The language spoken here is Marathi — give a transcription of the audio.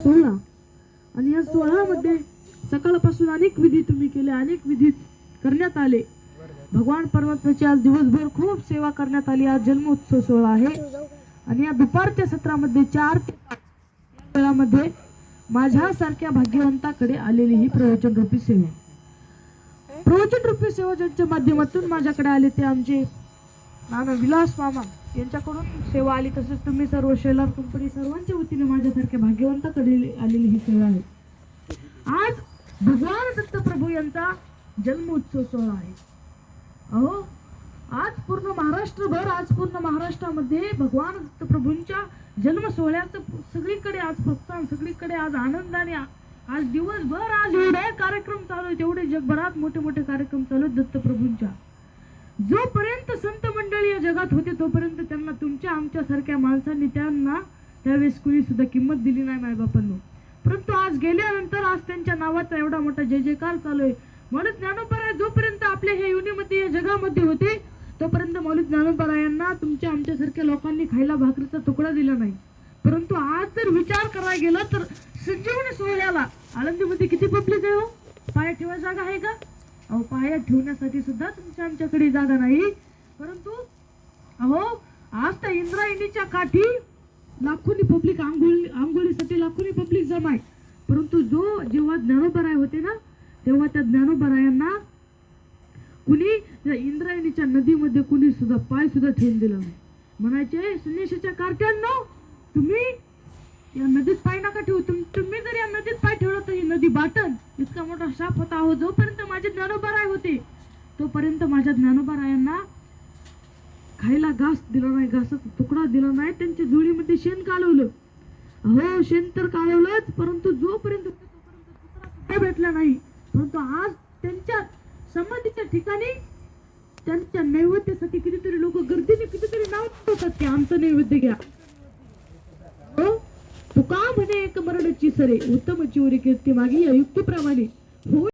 16 आणि या 16मध्ये सकाळपासून अनेक विधी तुम्ही केले, अनेक विधी करण्यात आले. भगवान परमात्म्याची आज दिवसभर खूप सेवा करण्यात आली. आज जन्मोत्सव सोहळा आहे आणि या दुपारच्या सत्रामध्ये 4 ते 5 वेळामध्ये माझ्यासारख्या भाग्यवंताकडे आलेली ही प्रवचन रूपी सेवा, प्रवचन रूपी सेवा ज्यांच्या माध्यमातून माझ्याकडे आले ते आमचे नाना विलास मामा यांच्याकडून सेवा आली. तसेच तुम्ही सर्व शेलार कंपनी सर्वांच्या वतीने माझ्यासारख्या भाग्यवंताकडे आलेली ही सेवा आहे. आज भगवान दत्तप्रभू यांचा जन्मोत्सव सोहळा आहे. अहो, आज पूर्ण महाराष्ट्रामध्ये भगवान दत्तप्रभूंच्या जन्म सोहळ्याचं सगळीकडे आज प्रोत्साहन, सगळीकडे आज आनंदाने आज दिवसभर आज एवढे कार्यक्रम चालू आहेत, एवढे जगभरात मोठे मोठे कार्यक्रम चालू आहेत दत्तप्रभूंच्या. जोपर्यंत संत मंडळी या जगात होते तोपर्यंत त्यांना तुमच्या आमच्या सारख्या माणसांनी त्यांना त्यावेळेस कुणी सुद्धा किंमत दिली नाही मायबापांनो. परंतु आज गेल्यानंतर आज त्यांच्या नावाचा एवढा मोठा जय जयकार चालू आहे. म्हणून ज्ञानोबा जोपर्यंत आपल्या हे युनिमध्ये या जगामध्ये होते तोपर्यंत मौलिक ज्ञानोबा यांना तुमच्या आमच्यासारख्या लोकांनी खायला भाकरीचा तुकडा दिला नाही. परंतु आज जर विचार करायला गेला तर संजीवनी सोहळ्याला आळंदीमध्ये किती पब्लिक आहे हो? पाया ठेवायची जागा आहे का? अहो, पाया ठेवण्यासाठी सुद्धा तुमच्या आमच्याकडे जागा नाही. परंतु अहो, आज त्या इंद्रायणीच्या काठी लाखोनी पब्लिक आंघोळीसाठी लाखोनी पब्लिक जमा आहे. परंतु जेव्हा ज्ञानोबा होते ना तेव्हा त्या ज्ञानोबा यांना कुणी इंद्रायणीच्या नदीमध्ये कुणी सुद्धा पाय सुद्धा ठेवून दिला नाही. म्हणायचे संन्याशाच्या कारट्यांनो, तुम्ही या नदीत पाय नका ठेवू. तुम्ही जर या नदीत पाय ठेवला तर ही नदी बाटन. इतका मोठा शाप होता. अहो, जोपर्यंत माझे ज्ञानोबा होते तोपर्यंत माझ्या ज्ञानोबा यांना खायला घास दिला नाही, घासाचा तुकडा दिला नाही. त्यांच्या जुळीमध्ये शेण कालवलं. हो, शेण तर कालवलंच, परंतु जोपर्यंत तुकडा भेटला नाही. परंतु आज त्यांच्या समाधीच्या ठिकाणी त्यांच्या नैवेद्यासाठी कितीतरी लोक गर्दीने कितीतरी नाव ठेवतात की आमचं नैवेद्य घ्या. हो, तुका म्हणे एक मरणची सरे उत्तम चिवरी कीर्ती मागी या युक्तीप्रमाणे हो.